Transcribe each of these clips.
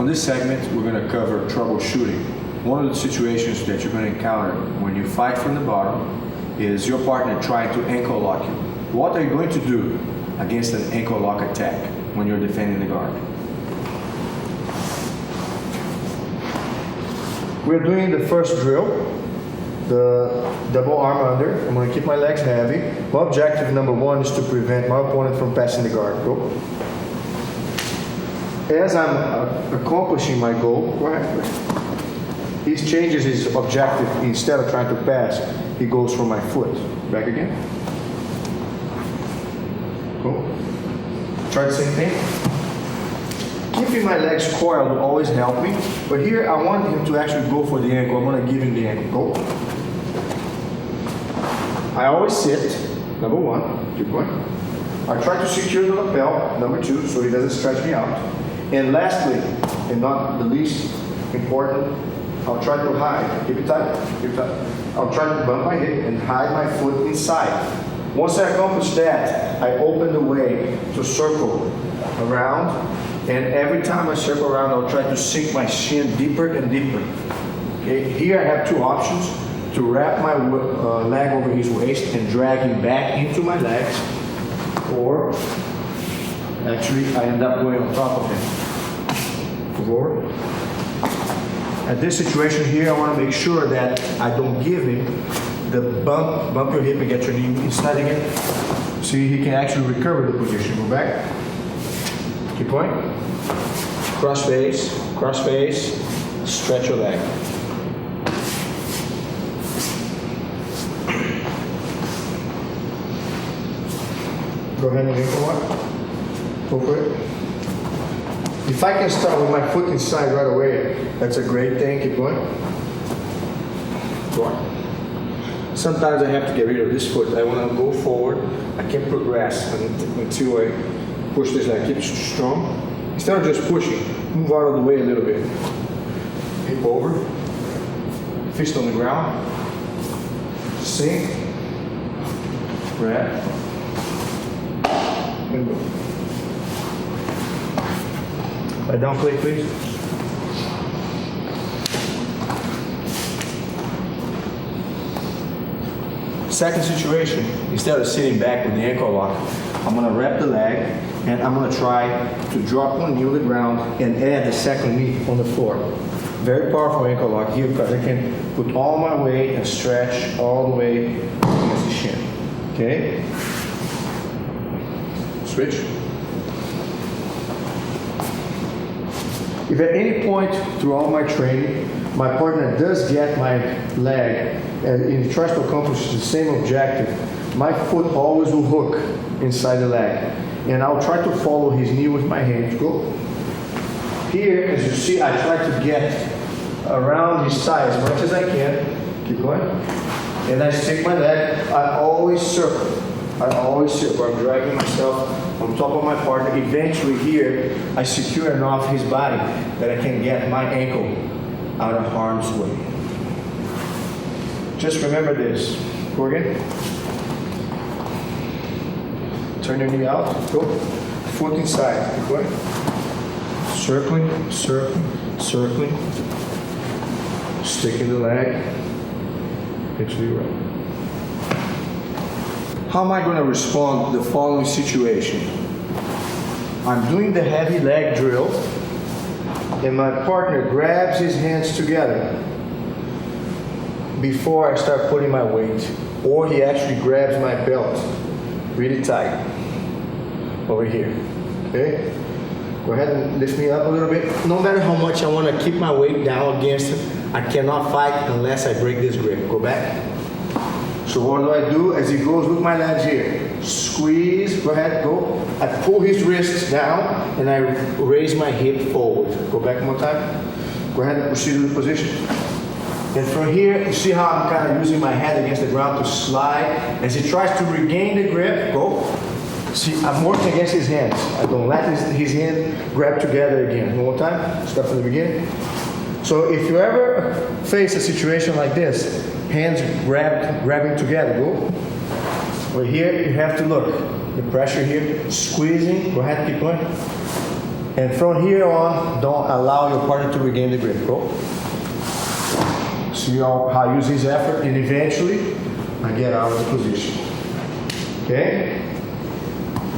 On this segment, we're going to cover troubleshooting. One of the situations that you're going to encounter when you fight from the bottom is your partner trying to ankle lock you. What are you going to do against an ankle lock attack when you're defending the guard? We're doing the first drill, the double arm under. I'm going to keep my legs heavy. My objective number one is to prevent my opponent from passing the guard. Go. As I'm accomplishing my goal, go ahead. He changes his objective. Instead of trying to pass, he goes for my foot. Back again. Go. Try the same thing. Keeping my legs coiled will always help me, but here I want him to actually go for the ankle. I'm going to give him the ankle. Go. I always sit, number one, keep going. I try to secure the lapel, number two, so he doesn't stretch me out. And lastly, and not the least important, I'll try to hide. Keep it tight, keep it tight. I'll try to bump my hip and hide my foot inside. Once I accomplish that, I open the way to circle around. And every time I circle around, I'll try to sink my shin deeper and deeper. Okay, here I have two options: to wrap my leg over his waist and drag him back into my legs, or actually I end up going on top of him. Forward. At this situation here, I want to make sure that I don't give him the bump your hip and get your knee inside again. See, he can actually recover the position. Go back. Keep going. Cross face, stretch your leg. Go ahead and ankle lock. Go for it. If I can start with my foot inside right away, that's a great thing. Keep going. Go on. Sometimes I have to get rid of this foot. I want to go forward. I can't progress until I push this leg. Keep it strong. Instead of just pushing, move out of the way a little bit. Hip over. Fist on the ground. Sink. Grab. And go. Lie down, please. Second situation, instead of sitting back with the ankle lock, I'm going to wrap the leg and I'm going to try to drop one knee on the ground and add the second knee on the floor. Very powerful ankle lock here because I can put all my weight and stretch all the way against the shin. Okay? Switch. If at any point through all my training, my partner does get my leg and he tries to accomplish the same objective, my foot always will hook inside the leg. And I'll try to follow his knee with my hands. Go. Here, as you see, I try to get around his thigh as much as I can. Keep going. And I stick my leg. I always circle. I'm dragging myself on top of my partner. Eventually here, I secure enough his body that I can get my ankle out of harm's way. Just remember this. Go again. Turn your knee out. Go. Foot inside. Keep going. Circling. Sticking the leg. Eventually right. How am I going to respond to the following situation? I'm doing the heavy leg drill and my partner grabs his hands together before I start putting my weight, or he actually grabs my belt really tight over here. Okay? Go ahead and lift me up a little bit. No matter how much I want to keep my weight down against him, I cannot fight unless I break this grip. Go back. So what do? As he goes, look my legs here. Squeeze, go ahead, go. I pull his wrists down and I raise my hip forward. Go back one more time. Go ahead and proceed to the position. And from here, you see how I'm kind of using my head against the ground to slide. As he tries to regain the grip, go. See, I'm working against his hands. I don't let his hand grab together again. One more time, start from the beginning. So if you ever face a situation like this, hands grabbing together, go. Right here, you have to look. The pressure here, squeezing, go ahead, keep going. And from here on, don't allow your partner to regain the grip. Go. See how I use his effort, and eventually I get out of the position. Okay?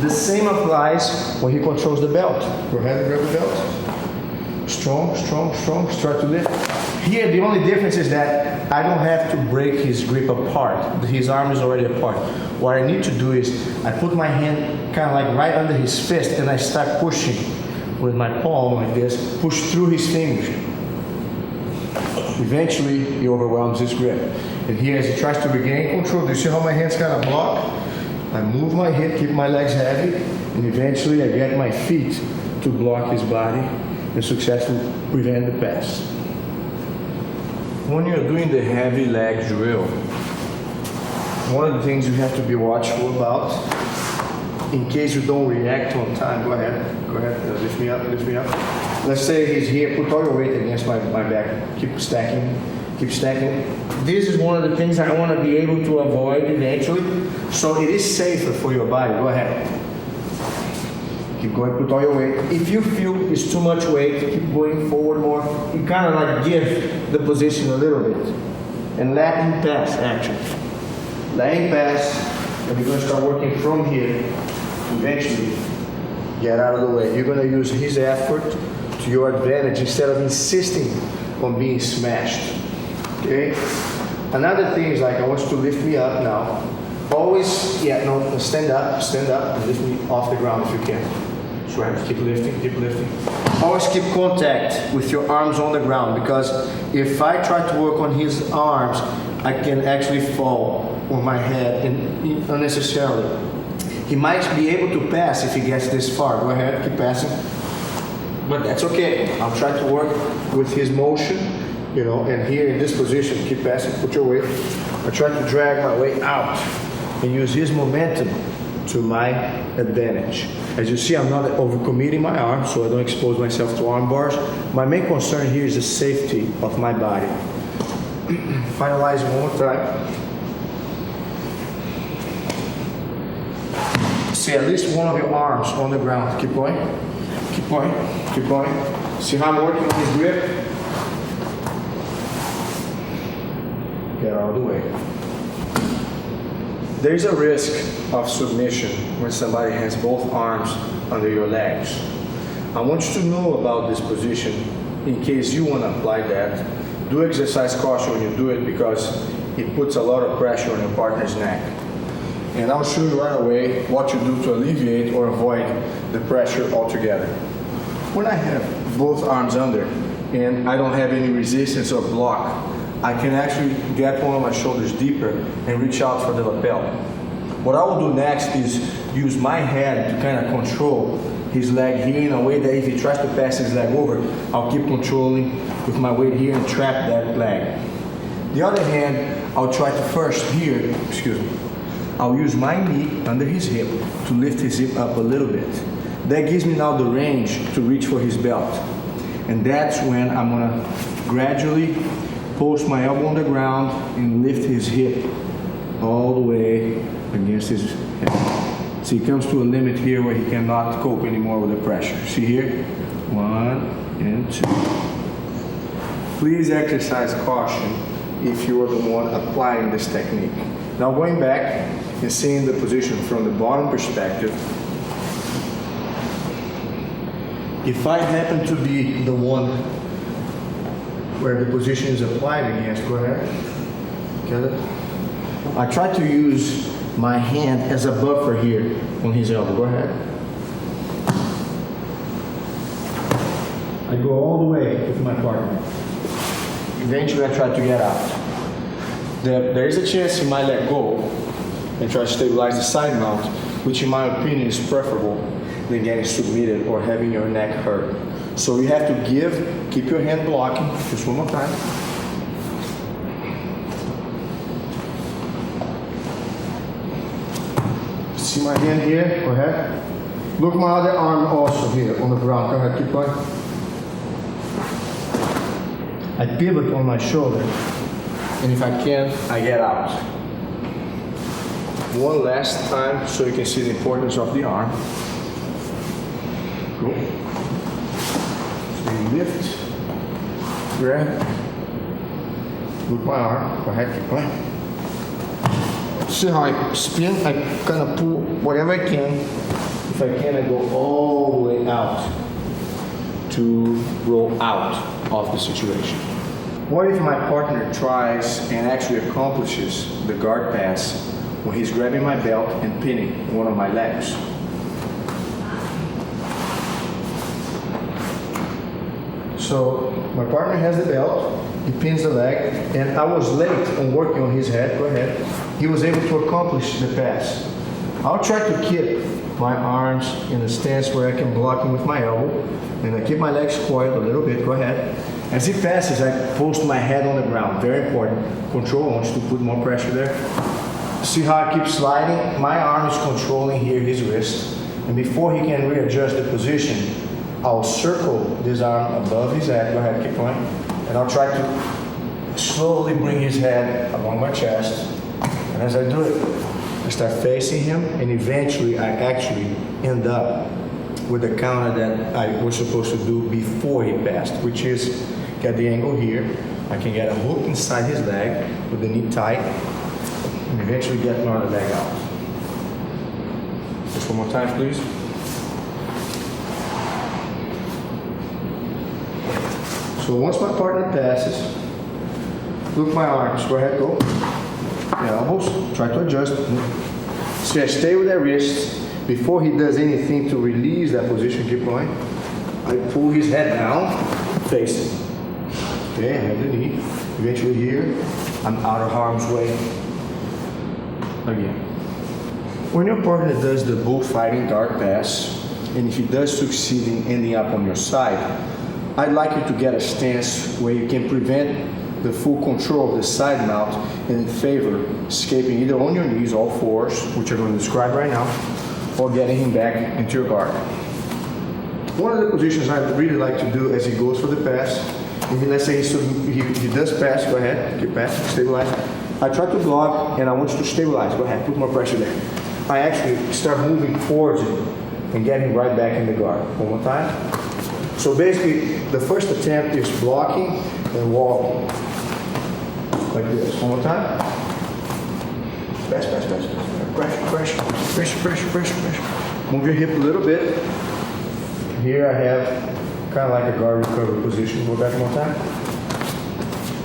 The same applies when he controls the belt. Go ahead and grab the belt. Strong, strong, strong. Start to lift. Here, the only difference is that I don't have to break his grip apart. His arm is already apart. What I need to do is I put my hand kind of like right under his fist, and I start pushing with my palm like this, push through his fingers. Eventually, he overwhelms his grip. And here, as he tries to regain control, do you see how my hands kind of block? I move my hip, keep my legs heavy, and eventually I get my feet to block his body and successfully prevent the pass. When you're doing the heavy leg drill, one of the things you have to be watchful about, in case you don't react on time, go ahead, lift me up. Let's say he's here, put all your weight against my back, keep stacking. This is one of the things I want to be able to avoid eventually, so it is safer for your body. Go ahead. Keep going, put all your weight. If you feel it's too much weight, keep going forward more. You kind of like give the position a little bit. And let him pass, actually. Let him pass, and we're going to start working from here to eventually get out of the way. You're going to use his effort to your advantage instead of insisting on being smashed. Okay? Another thing is like, I want you to lift me up now. Always, stand up, and lift me off the ground if you can. So keep lifting. Always keep contact with your arms on the ground, because if I try to work on his arms, I can actually fall on my head unnecessarily. He might be able to pass if he gets this far. Go ahead, keep passing. But that's okay. I'll try to work with his motion, and here in this position, keep passing, put your weight. I try to drag my weight out and use his momentum to my advantage. As you see, I'm not overcommitting my arms, so I don't expose myself to arm bars. My main concern here is the safety of my body. Finalize one more time. See at least one of your arms on the ground. Keep going. See how I'm working on his grip? Get out of the way. There is a risk of submission when somebody has both arms under your legs. I want you to know about this position in case you want to apply that. Do exercise caution when you do it, because it puts a lot of pressure on your partner's neck. And I'll show you right away what you do to alleviate or avoid the pressure altogether. When I have both arms under and I don't have any resistance or block, I can actually get one of my shoulders deeper and reach out for the lapel. What I will do next is use my head to kind of control his leg here in a way that if he tries to pass his leg over, I'll keep controlling with my weight here and trap that leg. The other hand, I'll try to first here, I'll use my knee under his hip to lift his hip up a little bit. That gives me now the range to reach for his belt. And that's when I'm gonna gradually post my elbow on the ground and lift his hip all the way against his head. So he comes to a limit here where he cannot cope anymore with the pressure. See here? 1 and 2. Please exercise caution if you are the one applying this technique. Now going back and seeing the position from the bottom perspective, if I happen to be the one where the position is applied against, go ahead, get it? I try to use my hand as a buffer here on his elbow, go ahead. I go all the way with my partner. Eventually I try to get out. There is a chance he might let go and try to stabilize the side mount, which in my opinion is preferable than getting submitted or having your neck hurt. So you have to keep your hand blocking, just one more time. See my hand here? Go ahead. Look my other arm also here on the ground. Go ahead, keep going. I pivot on my shoulder, and if I can, I get out. One last time so you can see the importance of the arm. Cool. lift, grab, look my arm, go ahead, keep going. See how I spin? I kind of pull whatever I can. If I can, I go all the way out to roll out of the situation. What if my partner tries and actually accomplishes the guard pass when he's grabbing my belt and pinning one of my legs? So my partner has the belt, he pins the leg, and I was late on working on his head, go ahead. He was able to accomplish the pass. I'll try to keep my arms in a stance where I can block him with my elbow, and I keep my legs coiled a little bit, go ahead. As he passes, I post my head on the ground, very important. Control, I want you to put more pressure there. See how I keep sliding? My arm is controlling here his wrist, and before he can readjust the position, I'll circle this arm above his head, go ahead, keep going, and I'll try to slowly bring his head along my chest, and as I do it, I start facing him, and eventually I actually end up with the counter that I was supposed to do before he passed, which is get the angle here, I can get a hook inside his leg with the knee tight, and eventually get my other leg out. Just one more time, please. So once my partner passes, look my arms, go ahead, go. Elbows, try to adjust. So I stay with that wrist. Before he does anything to release that position, keep going. I pull his head down, face it. Okay, I have the knee. Eventually here, I'm out of harm's way. Again. When your partner does the bullfighting dart pass, and if he does succeed in ending up on your side, I'd like you to get a stance where you can prevent the full control of the side mount and in favor escaping either on your knees, all fours, which I'm going to describe right now, or getting him back into your guard. One of the positions I really like to do as he goes for the pass, let's say he does pass, go ahead, keep passing, stabilize. I try to block and I want you to stabilize, go ahead, put more pressure there. I actually start moving towards him and get him right back in the guard. One more time. So basically, the first attempt is blocking and walking. Like this. One more time. Pass, pass, pass. Pressure, pressure, pressure, pressure, pressure, pressure. Move your hip a little bit. Here I have kind of like a guard recovery position. Go back one more time.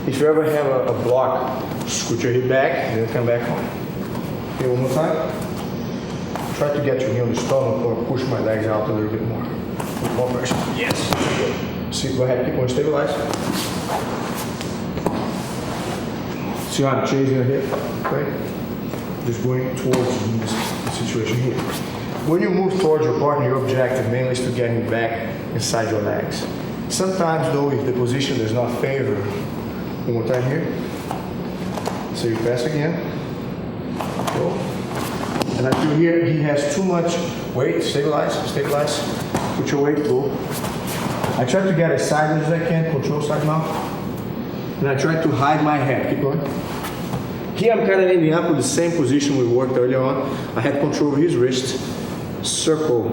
If you ever have a block, scoot your hip back and then come back home. Okay, one more time. Try to get your knee on the stomach or push my legs out a little bit more. Put more pressure. Yes. Good. See, go ahead, keep on stabilize. See how I'm changing the hip, okay? Just going towards this situation here. When you move towards your partner, your objective mainly is to get him back inside your legs. Sometimes though, if the position does not favor, one more time here. So you pass again. Go. And until here, he has too much weight. Stabilize, stabilize. Put your weight, go. I try to get as sideways as I can, control side mount. And I try to hide my head. Keep going. Here I'm kind of ending up with the same position we worked earlier on. I had control of his wrist, circle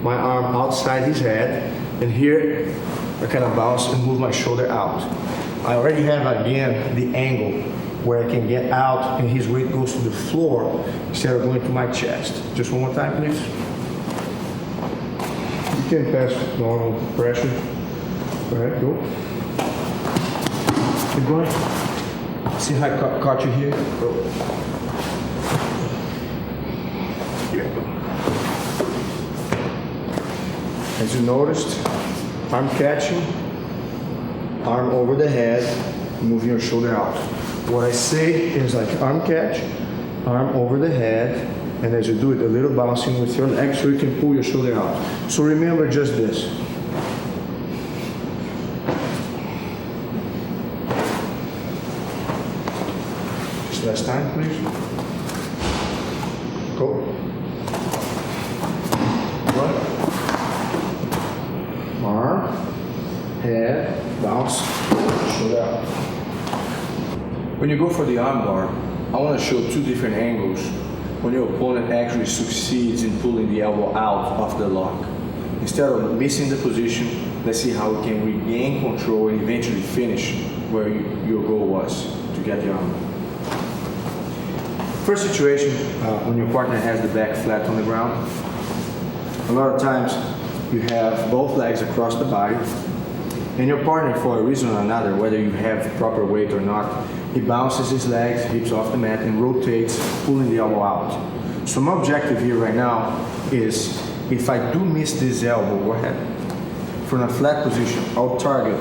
my arm outside his head, and here I kind of bounce and move my shoulder out. I already have again the angle where I can get out and his weight goes to the floor instead of going to my chest. Just one more time, please. You can pass normal pressure. Go ahead, go. Keep going. See how I caught you here? Go. Here, go. As you noticed, arm catching, arm over the head, moving your shoulder out. What I say is like arm catch, arm over the head, and as you do it, a little bouncing with your leg so you can pull your shoulder out. So remember just this. Just last time, please. Go. One. Arm, head, bounce, shoulder out. When you go for the arm bar, I want to show two different angles when your opponent actually succeeds in pulling the elbow out of the lock. instead of missing the position, let's see how we can regain control and eventually finish where your goal was to get the arm. First situation, when your partner has the back flat on the ground, a lot of times you have both legs across the body, and your partner, for a reason or another, whether you have proper weight or not, he bounces his legs, hips off the mat, and rotates, pulling the elbow out. So my objective here right now is, if I do miss this elbow, go ahead. From a flat position, I'll target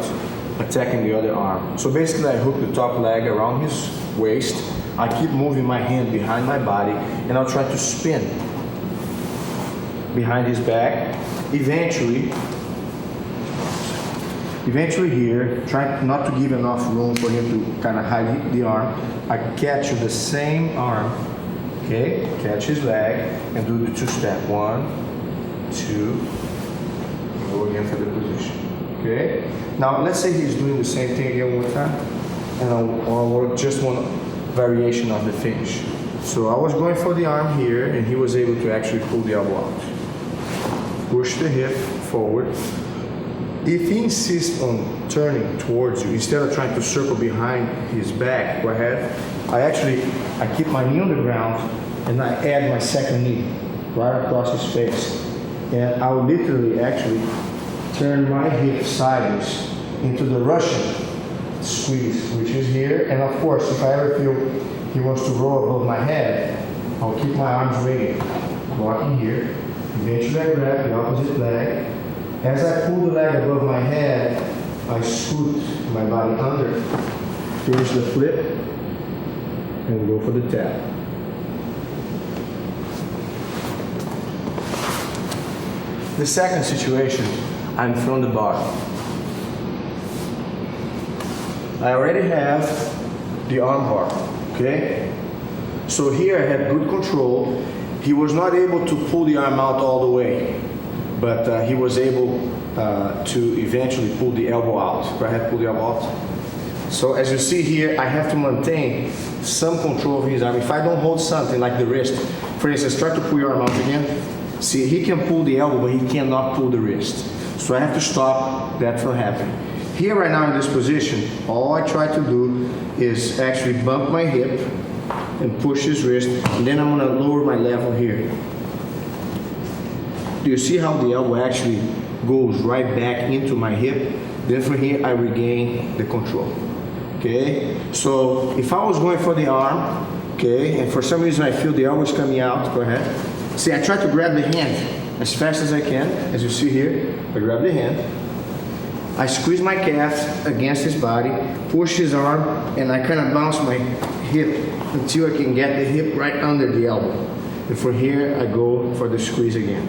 attacking the other arm. So basically I hook the top leg around his waist, I keep moving my hand behind my body, and I'll try to spin behind his back. Eventually here, try not to give enough room for him to kind of hide the arm. I catch the same arm, okay? Catch his leg and do the two-step. 1, 2, go again for the position, okay? Now let's say he's doing the same thing again one time, and I'll work just one variation of the finish. So I was going for the arm here, and he was able to actually pull the elbow out. Push the hip forward. If he insists on turning towards you, instead of trying to circle behind his back, go ahead. I keep my knee on the ground, and I add my second knee right across his face. And I will literally actually turn my hip sideways into the Russian squeeze, which is here. And of course, if I ever feel he wants to roll above my head, I'll keep my arms waiting, blocking here. Eventually I grab the opposite leg. As I pull the leg above my head, I scoot my body under, finish the flip, and go for the tap. The second situation, I'm from the bottom. I already have the arm bar, okay? So here I had good control. He was not able to pull the arm out all the way, but he was able to eventually pull the elbow out. Go ahead, pull the elbow out. So as you see here, I have to maintain some control of his arm. If I don't hold something like the wrist, for instance, try to pull your arm out again. See, he can pull the elbow, but he cannot pull the wrist. So I have to stop that from happening. Here right now in this position, all I try to do is actually bump my hip and push his wrist, and then I'm gonna lower my level here. Do you see how the elbow actually goes right back into my hip? Then from here, I regain the control, okay? So if I was going for the arm, okay, and for some reason I feel the elbow is coming out, go ahead. See, I try to grab the hand as fast as I can. As you see here, I grab the hand. I squeeze my calf against his body, push his arm, and I kind of bounce my hip until I can get the hip right under the elbow. And from here, I go for the squeeze again.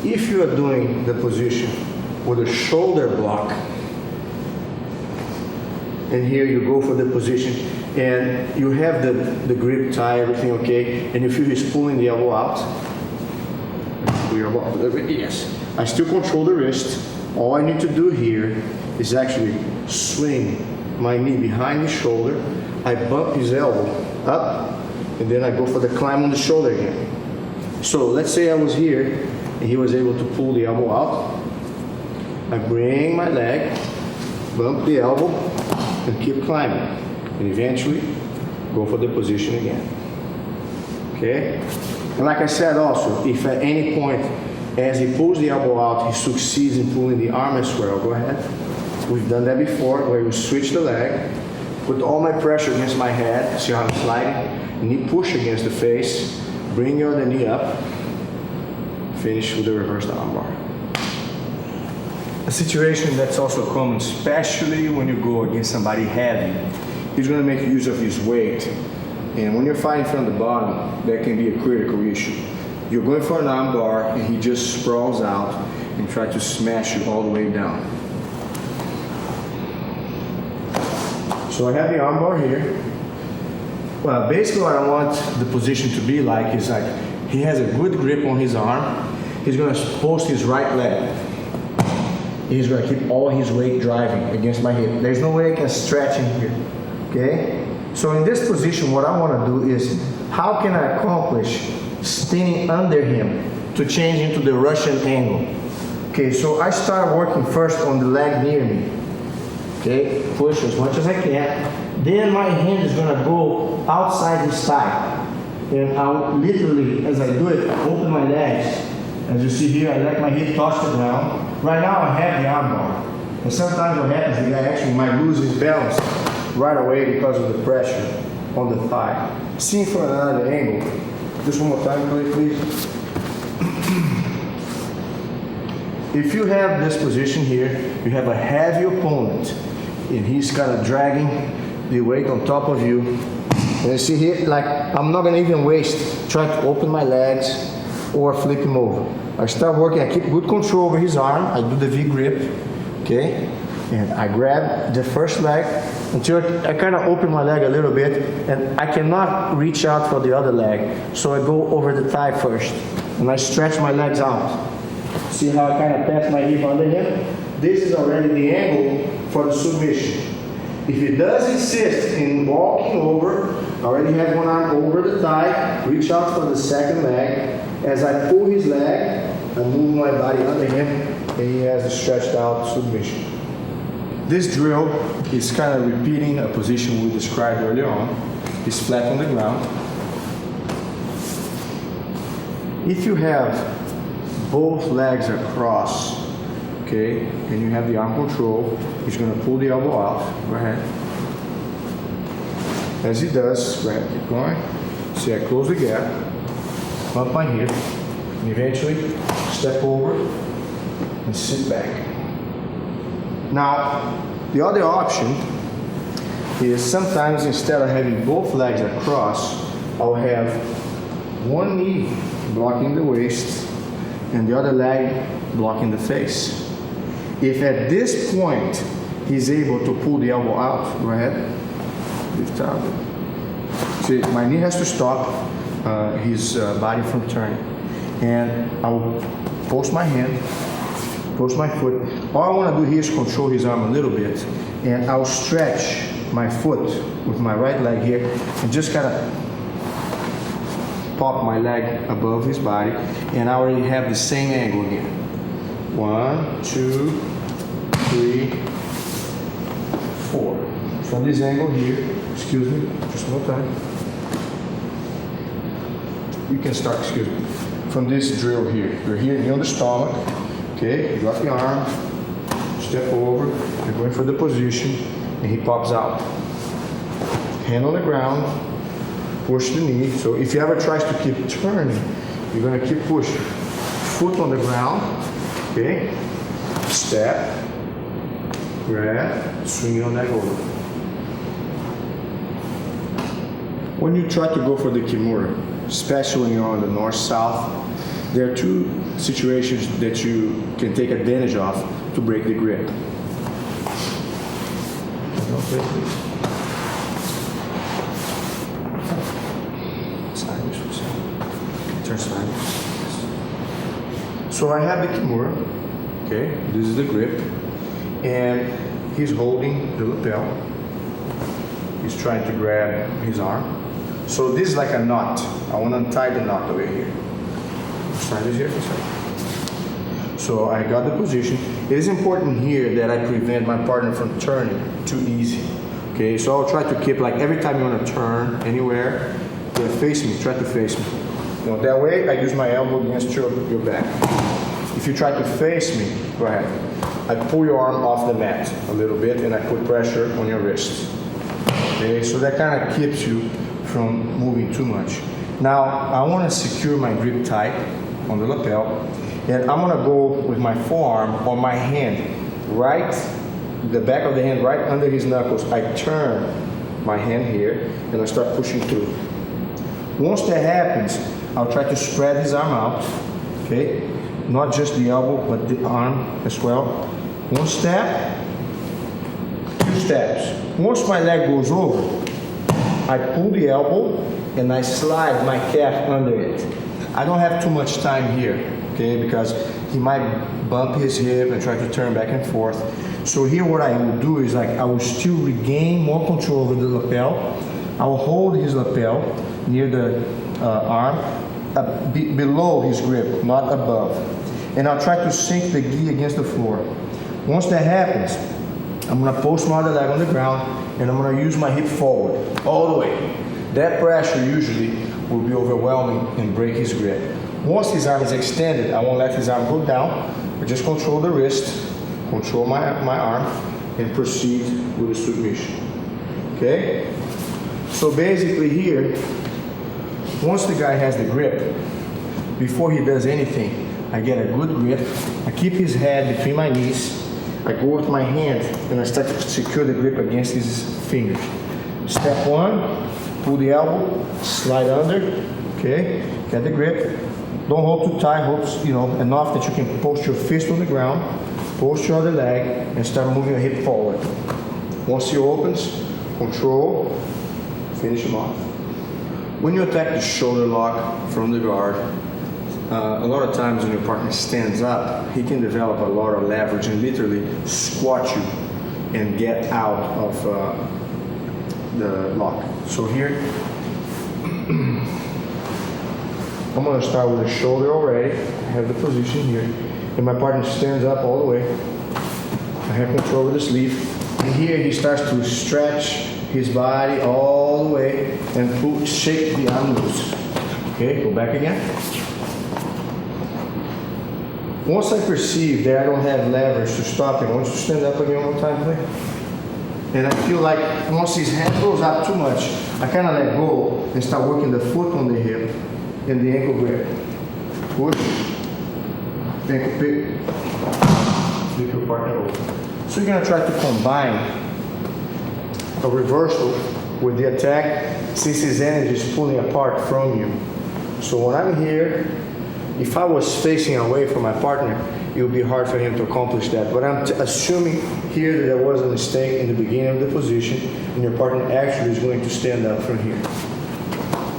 If you are doing the position with a shoulder block, and here you go for the position, and you have the grip tie, everything okay, and you feel he's pulling the elbow out. Pull your elbow out a little bit, yes. I still control the wrist. All I need to do here is actually swing my knee behind his shoulder. I bump his elbow up, and then I go for the climb on the shoulder again. So let's say I was here, and he was able to pull the elbow out. I bring my leg, bump the elbow, and keep climbing. And eventually, go for the position again. Okay? And like I said also, if at any point, as he pulls the elbow out, he succeeds in pulling the arm as well, go ahead. We've done that before, where we switch the leg, put all my pressure against my head, see how I'm sliding, knee push against the face, bring your other knee up, finish with the reversed arm bar. A situation that's also common, especially when you go against somebody heavy, he's going to make use of his weight. And when you're fighting from the bottom, that can be a critical issue. You're going for an arm bar, and he just sprawls out and tries to smash you all the way down. So I have the arm bar here. Well, basically what I want the position to be like is like, he has a good grip on his arm. He's going to post his right leg. He's going to keep all his weight driving against my hip. There's no way I can stretch in here, okay? So in this position, what I want to do is, how can I accomplish spinning under him to change into the Russian angle? Okay, so I start working first on the leg near me. Okay, push as much as I can. Then my hand is gonna go outside his thigh. And I'll literally, as I do it, open my legs. As you see here, I let my hip touch the ground. Right now I have the arm bar. And sometimes what happens is I actually might lose his balance right away because of the pressure on the thigh. See from another angle. Just one more time, please. If you have this position here, you have a heavy opponent, and he's kind of dragging the weight on top of you. And you see here, like, I'm not gonna even waste trying to open my legs or flip him over. I start working, I keep good control over his arm, I do the V grip, okay? And I grab the first leg until I kind of open my leg a little bit, and I cannot reach out for the other leg. So I go over the thigh first, and I stretch my legs out. See how I kind of pass my hip under him? This is already the angle for the submission. If he does insist in walking over, I already have one arm over the thigh, reach out for the second leg. As I pull his leg, I move my body under him, and he has a stretched out submission. This drill is kind of repeating a position we described earlier on. He's flat on the ground. If you have both legs across, okay, and you have the arm control, he's going to pull the elbow out. Go ahead. As he does, go ahead, keep going. See, I close the gap, bump my hip, and eventually step over and sit back. Now, the other option is sometimes instead of having both legs across, I'll have one knee blocking the waist and the other leg blocking the face. If at this point he's able to pull the elbow out, go ahead, lift out. See, my knee has to stop his body from turning. And I'll post my hand, post my foot. All I want to do here is control his arm a little bit, and I'll stretch my foot with my right leg here and just kind of pop my leg above his body, and I already have the same angle again. 1, 2, 3, 4. From this angle here, excuse me, just one more time. You can start, excuse me, from this drill here. You're here on the stomach, okay? You drop the arm, step over, you're going for the position, and he pops out. Hand on the ground, push the knee. So if he ever tries to keep turning, you're going to keep pushing. Foot on the ground, okay? Step, grab, swing your leg over. When you try to go for the Kimura, especially when you're on the north-south, there are two situations that you can take advantage of to break the grip. Okay, please. Turn sideways. So I have the Kimura, okay, this is the grip, and he's holding the lapel. He's trying to grab his arm. So this is like a knot. I want to untie the knot over here. Slide this here for a second. So I got the position. It is important here that I prevent my partner from turning too easy. Okay, so I'll try to keep, like, every time you want to turn anywhere, face me, try to face me. You know, that way I use my elbow against your back. If you try to face me, go ahead. I pull your arm off the mat a little bit and I put pressure on your wrist. Okay, so that kind of keeps you from moving too much. Now, I want to secure my grip tight on the lapel, and I'm going to go with my forearm on my hand, right, the back of the hand right under his knuckles. I turn my hand here, and I start pushing through. Once that happens, I'll try to spread his arm out, okay? Not just the elbow, but the arm as well. One step, 2 steps. Once my leg goes over, I pull the elbow and I slide my calf under it. I don't have too much time here, okay, because he might bump his hip and try to turn back and forth. So here what I will do is, like, I will still regain more control over the lapel. I will hold his lapel near the arm, below his grip, not above. and I'll try to sink the gi against the floor. Once that happens, I'm gonna post my other leg on the ground, and I'm gonna use my hip forward, all the way. That pressure usually will be overwhelming and break his grip. Once his arm is extended, I won't let his arm go down. I just control the wrist, control my arm, and proceed with the submission. Okay? So basically here, once the guy has the grip, before he does anything, I get a good grip. I keep his head between my knees. I go with my hand and I start to secure the grip against his fingers. Step one, pull the elbow, slide under, okay? Get the grip. Don't hold too tight, hold, enough that you can post your fist on the ground, post your other leg, and start moving your hip forward. Once he opens, control, finish him off. When you attack the shoulder lock from the guard, a lot of times when your partner stands up, he can develop a lot of leverage and literally squat you and get out of the lock. So here, I'm going to start with the shoulder already. I have the position here. And my partner stands up all the way. I have control of the sleeve. And here he starts to stretch his body all the way and shake the arm loose. Okay, go back again. Once I perceive that I don't have leverage to stop him, I want you to stand up again one more time, please. And I feel like once his hand goes up too much, I kind of let go and start working the foot on the hip and the ankle grip. Push, ankle pick, flip your partner over. So you're going to try to combine a reversal with the attack since his energy is pulling apart from you. So when I'm here, if I was facing away from my partner, it would be hard for him to accomplish that. But I'm assuming here that there was a mistake in the beginning of the position, and your partner actually is going to stand up from here.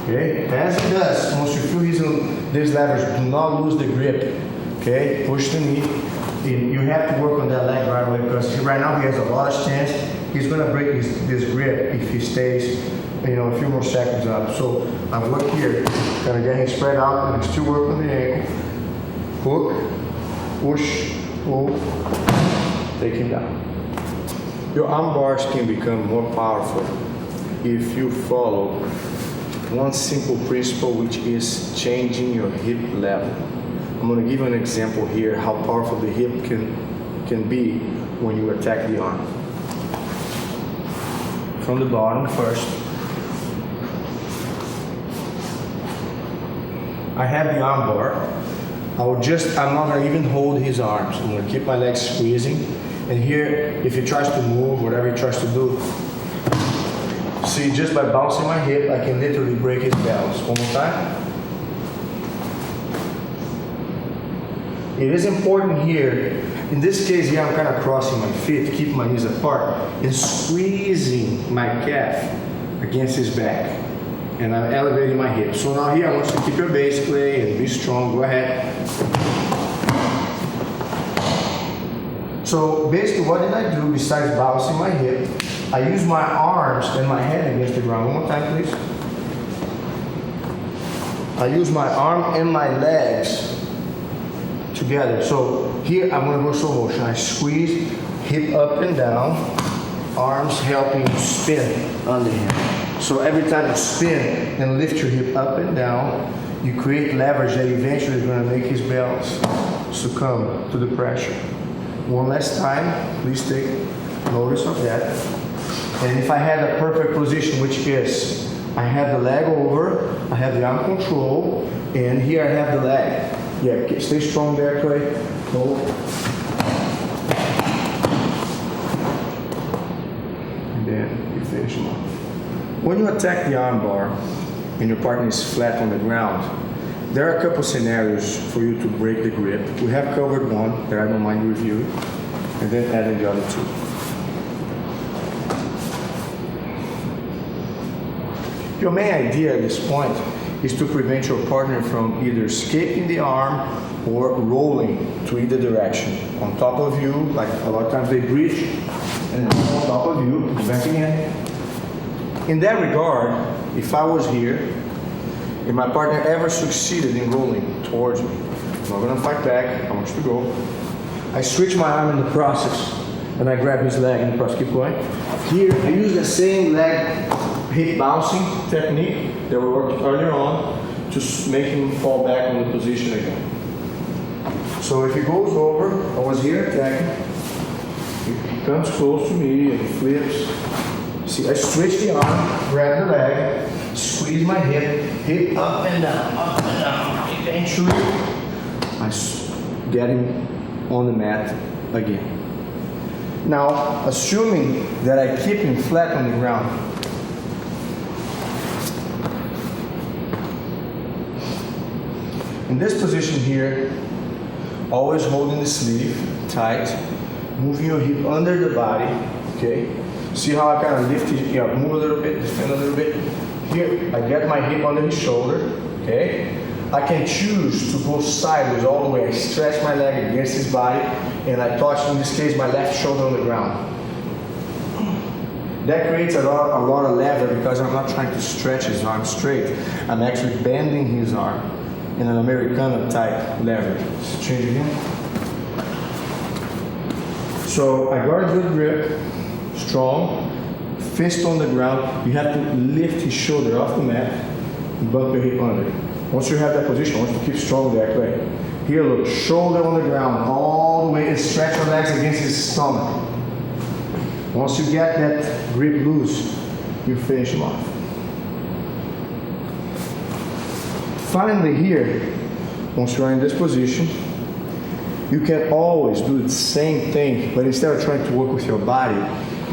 Okay? As he does, once you feel he's on this leverage, do not lose the grip. Okay? Push the knee. You have to work on that leg right away because right now he has a lot of chance. He's going to break this grip if he stays, a few more seconds up. So I work here, kind of get him spread out, and I still work on the ankle. Hook, push, pull, take him down. Your arm bars can become more powerful if you follow one simple principle, which is changing your hip level. I'm going to give you an example here how powerful the hip can be when you attack the arm. From the bottom first. I have the arm bar. I'm not going to even hold his arms. I'm going to keep my legs squeezing. And here, if he tries to move, whatever he tries to do, see, just by bouncing my hip, I can literally break his balance. One more time. It is important here, in this case here, I'm kind of crossing my feet, keeping my knees apart, and squeezing my calf against his back. And I'm elevating my hips. So now here I want you to keep your base play and be strong. Go ahead. So basically what did I do besides bouncing my hip? I use my arms and my head against the ground. One more time, please. I use my arm and my legs together. So here I'm going to go slow motion. I squeeze, hip up and down, arms helping spin under him. So every time you spin and lift your hip up and down, you create leverage that eventually is going to make his balance succumb to the pressure. One last time, please take notice of that. And if I had a perfect position, which is, I have the leg over, I have the arm control, and here I have the leg. Yeah, stay strong there, Clay. Hold. And then you finish them off. When you attack the arm bar and your partner is flat on the ground, there are a couple scenarios for you to break the grip. We have covered one that I don't mind reviewing, and then adding the other two. Your main idea at this point is to prevent your partner from either escaping the arm or rolling to either direction. On top of you, like a lot of times they breach, and then on top of you, back again. In that regard, if I was here, if my partner ever succeeded in rolling towards me, I'm not gonna fight back. I want you to go. I switch my arm in the process, and I grab his leg in the process. Keep going. Here, I use the same leg hip bouncing technique that we worked earlier on to make him fall back on the position again. So if he goes over, I was here attacking. He comes close to me and flips. See, I switch the arm, grab the leg, squeeze my hip up and down. Eventually, I get him on the mat again. Now, assuming that I keep him flat on the ground, in this position here, always holding the sleeve tight, moving your hip under the body, okay? See how I kind of lift it, move a little bit, defend a little bit. Here, I get my hip under his shoulder, okay? I can choose to go sideways all the way. I stretch my leg against his body, and I touch, in this case, my left shoulder on the ground. That creates a lot of lever because I'm not trying to stretch his arm straight. I'm actually bending his arm in an Americana type lever. Let's change again. So I got a good grip, strong, fist on the ground. You have to lift his shoulder off the mat and bump your hip under. Once you have that position, I want you to keep strong that way. Here, look, shoulder on the ground, all the way, and stretch your legs against his stomach. Once you get that grip loose, you finish him off. Finally here, once you're in this position, you can always do the same thing, but instead of trying to work with your body,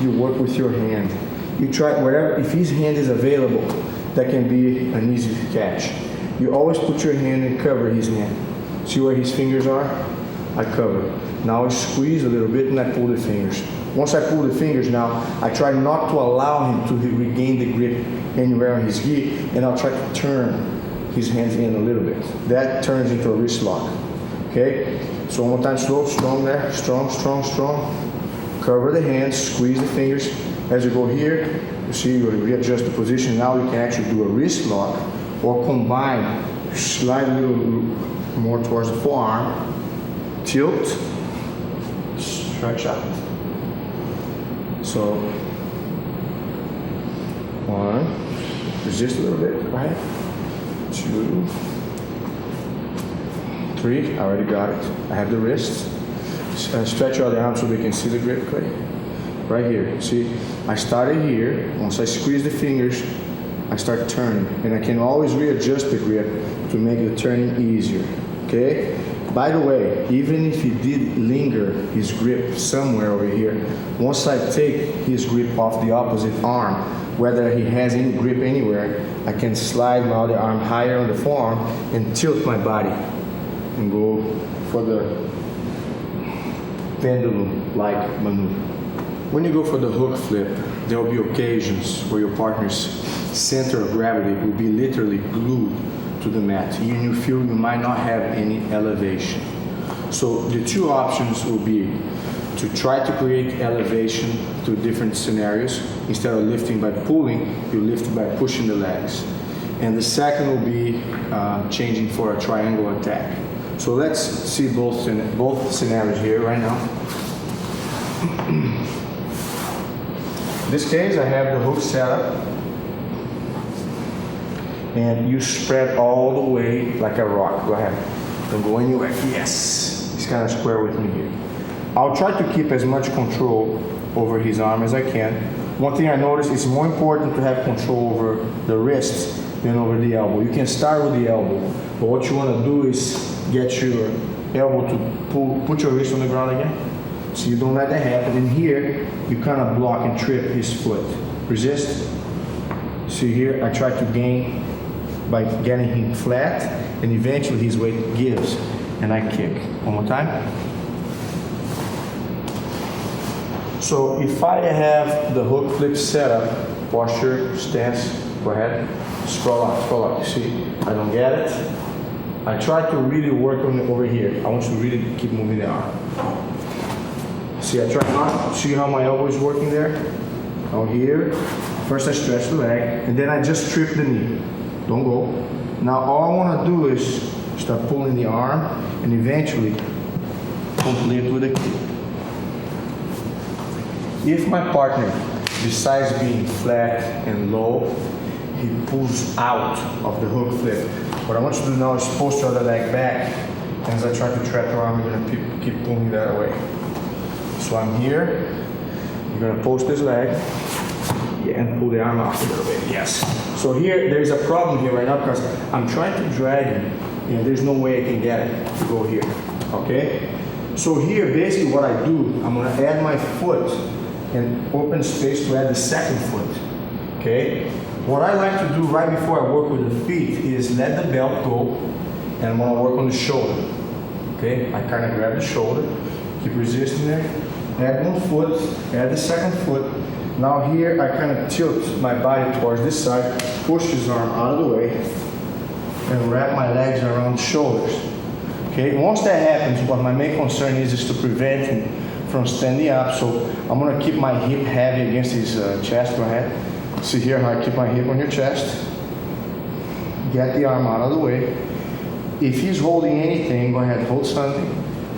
you work with your hand. You try wherever, if his hand is available, that can be an easy catch. You always put your hand and cover his hand. See where his fingers are? I cover. Now I squeeze a little bit and I pull the fingers. Once I pull the fingers now, I try not to allow him to regain the grip anywhere on his gi, and I'll try to turn his hands in a little bit. That turns into a wrist lock. Okay? So one more time, slow, strong there, strong, strong, strong. Cover the hands, squeeze the fingers. As you go here, you see you readjust the position. Now you can actually do a wrist lock or combine, slide a little more towards the forearm, tilt, stretch out. So, one, resist a little bit, right? 2, 3, I already got it. I have the wrist. Stretch out the arm so we can see the grip play. Right here, see, I started here. Once I squeeze the fingers, I start turning, and I can always readjust the grip to make the turning easier, okay? By the way, even if he did linger his grip somewhere over here, once I take his grip off the opposite arm, whether he has any grip anywhere, I can slide my other arm higher on the forearm and tilt my body and go for the pendulum-like maneuver. When you go for the hook flip, there will be occasions where your partner's center of gravity will be literally glued to the mat. And you feel you might not have any elevation. So the two options will be to try to create elevation through different scenarios. Instead of lifting by pulling, you lift by pushing the legs. And the second will be changing for a triangle attack. So let's see both scenarios here right now. In this case, I have the hook set up, and you spread all the way like a rock. Go ahead. Don't go anywhere. Yes. He's kind of square with me here. I'll try to keep as much control over his arm as I can. One thing I noticed, it's more important to have control over the wrist than over the elbow. You can start with the elbow, but what you want to do is get your elbow to put your wrist on the ground again. So you don't let that happen. And here, you kind of block and trip his foot. Resist. See here, I try to gain by getting him flat, and eventually his weight gives, and I kick. One more time. So if I have the hook flip set up, posture, stance, go ahead, scroll up, you see, I don't get it. I try to really work on it over here. I want you to really keep moving the arm. See, I try not, see how my elbow is working there? Out here, first I stretch the leg, and then I just trip the knee. Don't go. Now all I want to do is Start pulling the arm, and eventually complete with a kick. If my partner, besides being flat and low, he pulls out of the hook flip, what I want you to do now is post your other leg back, and as I try to trap your arm, you're gonna keep pulling that away. So I'm here, I'm gonna post this leg, and pull the arm out a little bit, yes. So here, there's a problem here right now because I'm trying to drag him, and there's no way I can get it to go here, okay? So here, basically what I do, I'm gonna add my foot and open space to add the second foot, okay? What I like to do right before I work with the feet is let the belt go, and I'm gonna work on the shoulder, okay? I kind of grab the shoulder, keep resisting there, add one foot, add the second foot. Now here, I kind of tilt my body towards this side, push his arm out of the way, and wrap my legs around the shoulders, okay? Once that happens, what my main concern is to prevent him from standing up, so I'm gonna keep my hip heavy against his chest. Go ahead. See here how I keep my hip on your chest. Get the arm out of the way. If he's holding anything, go ahead, hold something.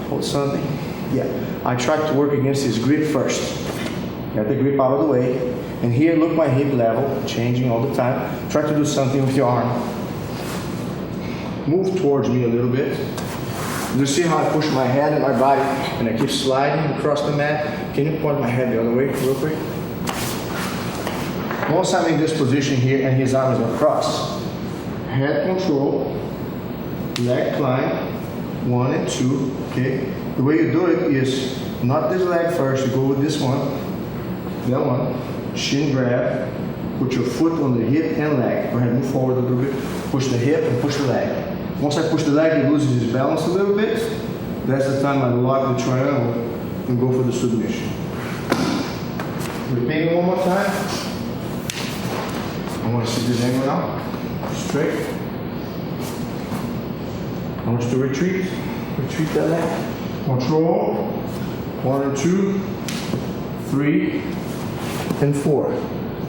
Hold something. Yeah. I try to work against his grip first. Get the grip out of the way. And here, look my hip level, changing all the time. Try to do something with your arm. Move towards me a little bit. You see how I push my head and my body, and I keep sliding across the mat? Can you point my head the other way real quick? Once I'm in this position here and his arms are crossed, head control, leg climb, 1 and 2, okay? The way you do it is not this leg first, you go with this one, that one, shin grab, put your foot on the hip and leg. Go ahead, move forward a little bit, push the hip and push the leg. Once I push the leg, he loses his balance a little bit. That's the time I lock the triangle and go for the submission. Repeat it one more time. I want to see this angle now. Straight. I want you to retreat. Retreat that leg. Control. 1 and 2, 3, and 4.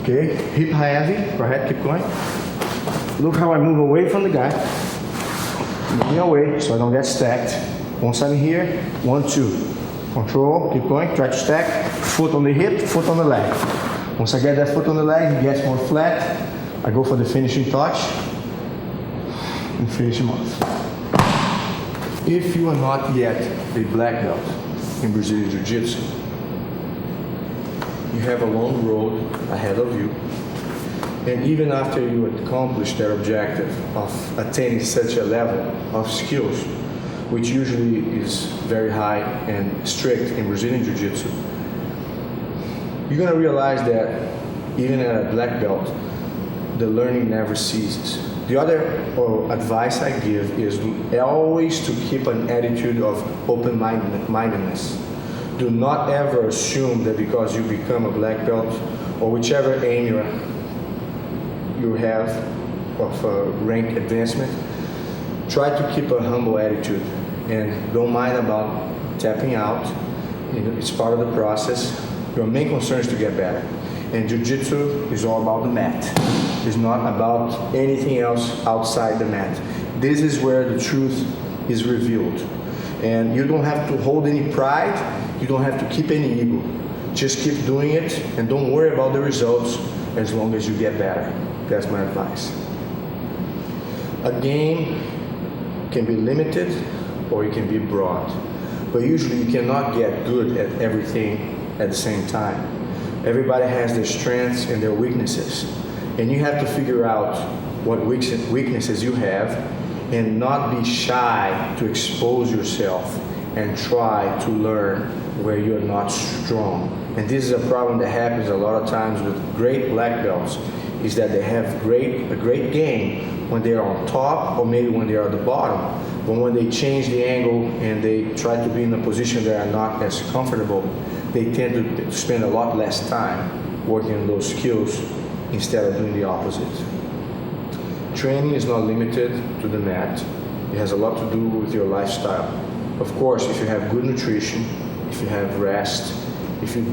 Okay, hip heavy. Go ahead, keep going. Look how I move away from the guy. Moving away so I don't get stacked. Once I'm here, 1, 2. Control, keep going, try to stack. Foot on the hip, foot on the leg. Once I get that foot on the leg, he gets more flat. I go for the finishing touch and finish him off. If you are not yet a black belt in Brazilian Jiu-Jitsu, you have a long road ahead of you. And even after you accomplish that objective of attaining such a level of skills, which usually is very high and strict in Brazilian Jiu-Jitsu, you're gonna realize that even at a black belt, the learning never ceases. The other advice I give is always to keep an attitude of open-mindedness. Do not ever assume that because you become a black belt or whichever aim you have of rank advancement, try to keep a humble attitude and don't mind about tapping out. It's part of the process. Your main concern is to get better. And Jiu-Jitsu is all about the mat. It's not about anything else outside the mat. This is where the truth is revealed. And you don't have to hold any pride. You don't have to keep any ego. Just keep doing it and don't worry about the results as long as you get better. That's my advice. A game can be limited or it can be broad. But usually you cannot get good at everything at the same time. Everybody has their strengths and their weaknesses. And you have to figure out what weaknesses you have and not be shy to expose yourself and try to learn where you're not strong. And this is a problem that happens a lot of times with great black belts, is that they have a great game when they're on top or maybe when they're at the bottom. But when they change the angle and they try to be in a position that are not as comfortable, they tend to spend a lot less time working on those skills instead of doing the opposite. Training is not limited to the mat. It has a lot to do with your lifestyle. Of course, if you have good nutrition, if you have rest, if you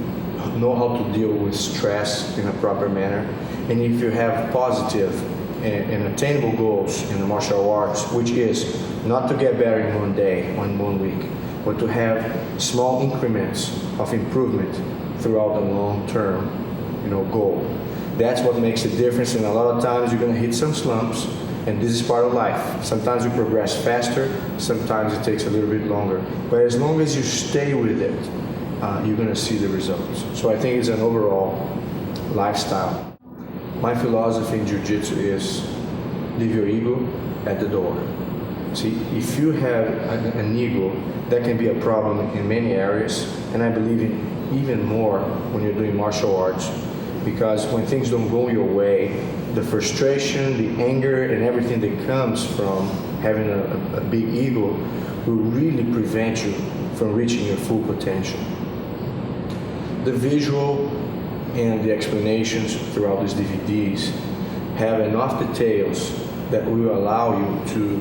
know how to deal with stress in a proper manner, and if you have positive and attainable goals in the martial arts, which is not to get better in one day, one week, but to have small increments of improvement throughout the long-term, goal. That's what makes a difference, and a lot of times you're going to hit some slumps, and this is part of life. Sometimes you progress faster, sometimes it takes a little bit longer, but as long as you stay with it, you're going to see the results. So I think it's an overall lifestyle. My philosophy in Jiu-Jitsu is leave your ego at the door. See, if you have an ego, that can be a problem in many areas, and I believe in even more when you're doing martial arts, because when things don't go your way, the frustration, the anger, and everything that comes from having a big ego will really prevent you from reaching your full potential. The visual and the explanations throughout these DVDs have enough details that will allow you to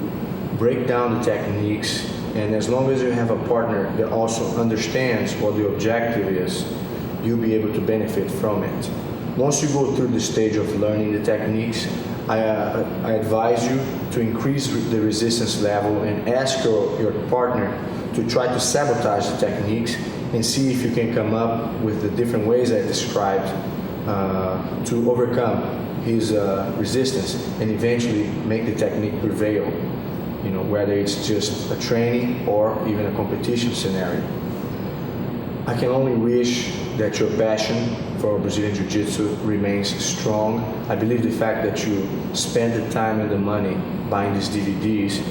break down the techniques, and as long as you have a partner that also understands what the objective is, you'll be able to benefit from it. Once you go through the stage of learning the techniques, I advise you to increase the resistance level and ask your partner to try to sabotage the techniques and see if you can come up with the different ways I described to overcome his resistance and eventually make the technique prevail, whether it's just a training or even a competition scenario. I can only wish that your passion for Brazilian Jiu-Jitsu remains strong. I believe the fact that you spend the time and the money buying these DVDs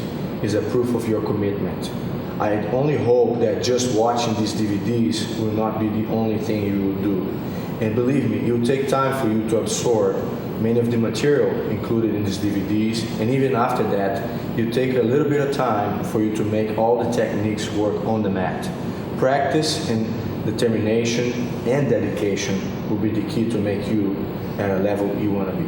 is a proof of your commitment. I only hope that just watching these DVDs will not be the only thing you will do. And believe me, it will take time for you to absorb many of the material included in these DVDs, and even after that, you take a little bit of time for you to make all the techniques work on the mat. Practice and determination and dedication will be the key to make you at a level you want to be.